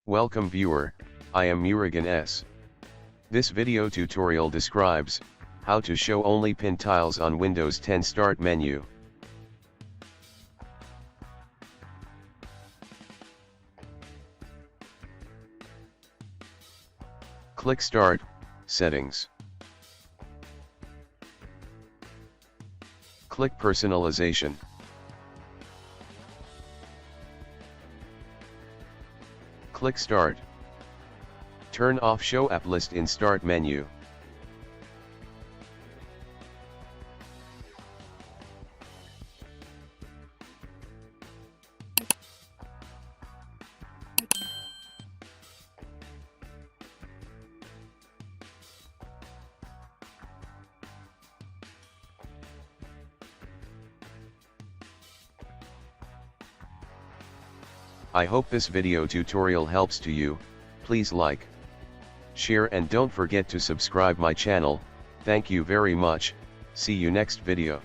Welcome viewer, I am Murugan S. This video tutorial describes how to show only pin tiles on Windows 10 Start menu. Click Start, Settings. Click Personalization. Click Start. Turn off Show App List in Start menu. I hope this video tutorial helps to you. Please like, share and don't forget to subscribe my channel. Thank you very much. See you next video.